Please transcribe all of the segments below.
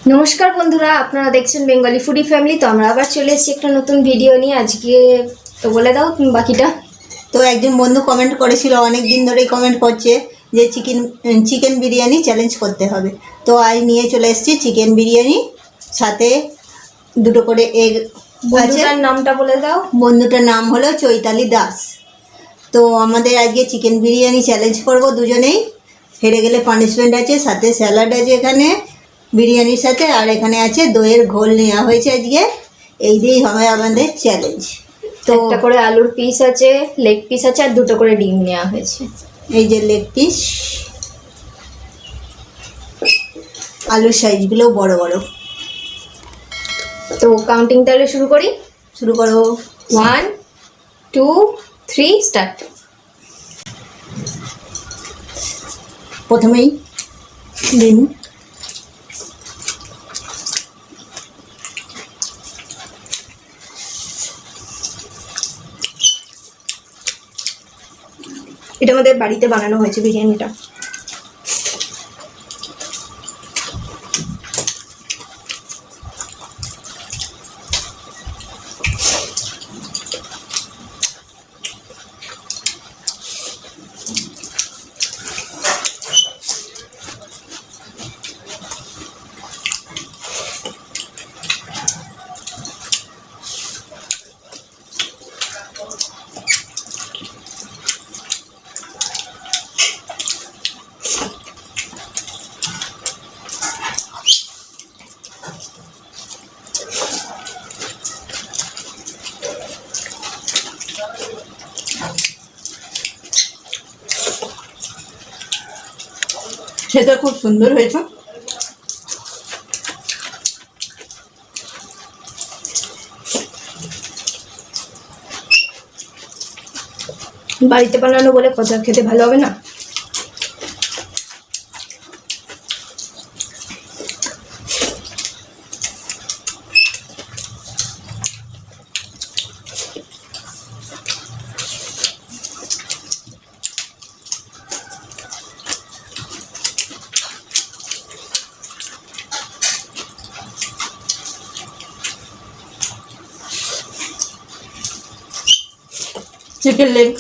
নমস্কার বন্ধুরা, আপনারা দেখছেন বেঙ্গলি ফুডি ফ্যামিলি। তো আমরা আবার চলে এসেছি একটা নতুন ভিডিও নিয়ে। আজকে তো বলে দাও তুমি বাকিটা। তো একজন বন্ধু কমেন্ট করেছিল, অনেক দিন ধরেই কমেন্ট করছে যে চিকেন বিরিয়ানি চ্যালেঞ্জ করতে হবে। তো আজ নিয়ে চলে এসেছি চিকেন বিরিয়ানি, সাথে দুটো করে এগ আছে। বন্ধুটার নামটা বলে দাও। বন্ধুটার নাম হলো চৈতালি দাস। তো আমাদের আজকে চিকেন বিরিয়ানি চ্যালেঞ্জ করব দুজনেই। হেরে গেলে পানিশমেন্ট আছে, সাথে স্যালাড আছে এখানে বিরিয়ানির সাথে, আর এখানে আছে দইয়ের ঘোল নেওয়া হয়েছে আজকে। এই দিয়েই হবে আমাদের চ্যালেঞ্জ। তো একটা করে আলুর পিস আছে, লেগ পিস আছে, আর দুটো করে ডিম নেওয়া হয়েছে। এই যে লেগ পিস, আলুর সাইজগুলো বড় বড়। তো কাউন্টিং তাহলে শুরু করি। শুরু করো। 1 2 3 স্টার্ট। প্রথমেই ডিম, এটা আমাদের বাড়িতে বানানো হয়েছে বিরিয়ানিটা। সেটা খুব সুন্দর হয়েছে। বাড়িতে বানানো বলে কথা, খেতে ভালো হবে না? চিকেন লেগ,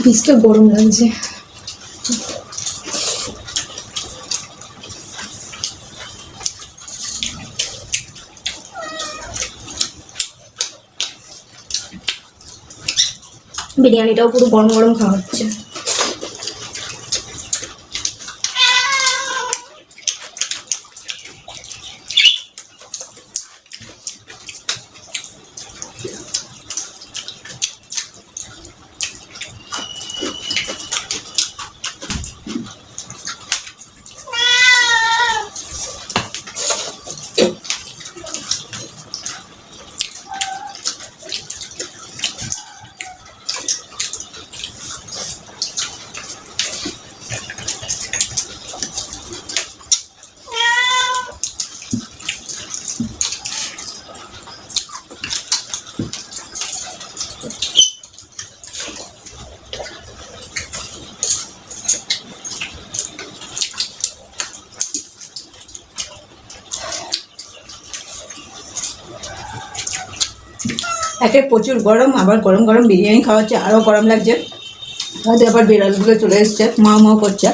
পিসটা গরম লাগছে। বিরিয়ানিটাও পুরো গরম গরম খাওয়া হচ্ছে। একে প্রচুর গরম, আবার গরম গরম বিরিয়ানি খাওয়া হচ্ছে, আরও গরম লাগছে। তাতে আবার বিড়ালগুলো চলে এসছে, মাও মাও করছে।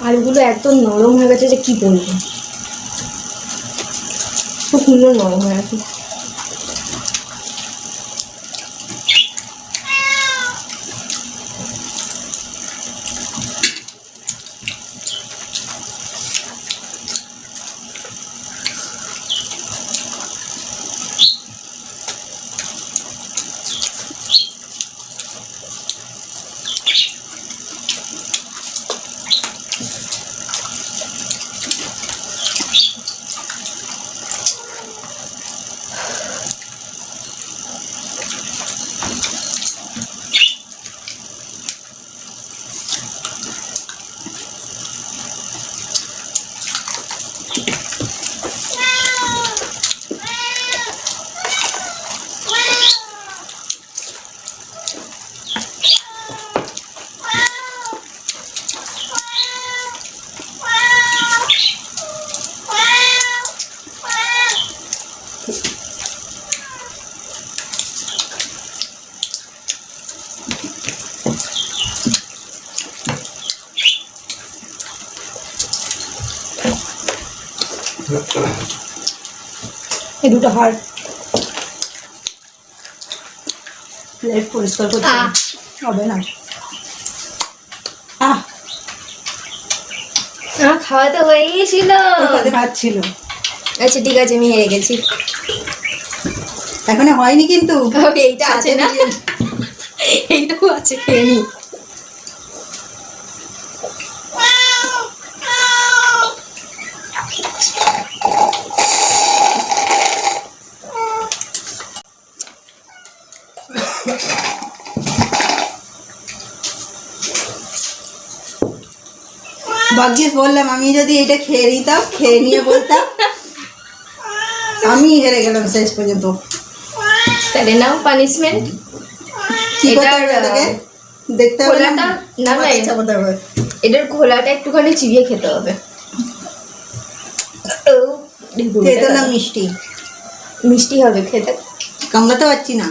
আলুগুলো এত নরম হয়ে গেছে যে কি বলবো, খুব সুন্দর নরম হয়ে গেছে। এই দুটো হাড় প্লেট পরিষ্কার করতে হবে না। আমার খাওয়া তো হয়ে গিয়েছিল। ভাত ছিল। আচ্ছা ঠিক আছে, আমি হেরে গেছি। এখনো হয়নি কিন্তু। এইটা আছে না, এইটুকু আছে, খেয়ে নি। ভাগ্যিস বললাম, আমি যদি এটা খেয়ে নিতাম, খেয়ে নিয়ে বলতাম আমি হেরে গেলাম শেষ পর্যন্ত। তাহলে নাও পানিশমেন্ট। দেখতে হবে খোলাটা না, না এটার খোলাটা একটুখানি চিবিয়ে খেতে হবে। খেতে না মিষ্টি মিষ্টি হবে খেতে। কামড়াতে পারছি না,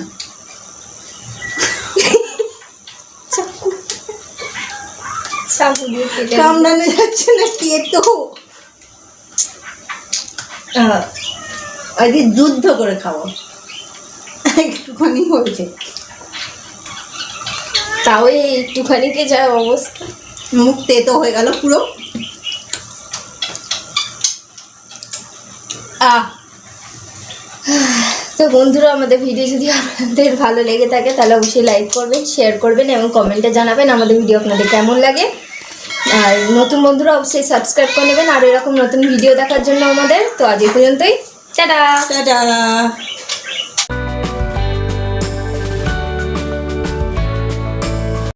চাকু দিয়ে কেটে কামড়ানো যাচ্ছে না, কেটো আজকে যুদ্ধ করে খাবো। একটুখানি হয়েছে, তাও এই একটুখানিকে যা অবস্থা, মুখ তেতো হয়ে গেল পুরো। তো বন্ধুরা, আমাদের ভিডিও যদি আপনাদের ভালো লেগে থাকে তাহলে অবশ্যই লাইক করবেন, শেয়ার করবেন এবং কমেন্টে জানাবেন আমাদের ভিডিও আপনাদের কেমন লাগে। আর নতুন বন্ধুরা অবশ্যই সাবস্ক্রাইব করে নেবেন আর এরকম নতুন ভিডিও দেখার জন্য আমাদের। তো আজ এই পর্যন্তই, টাটা। টাটা।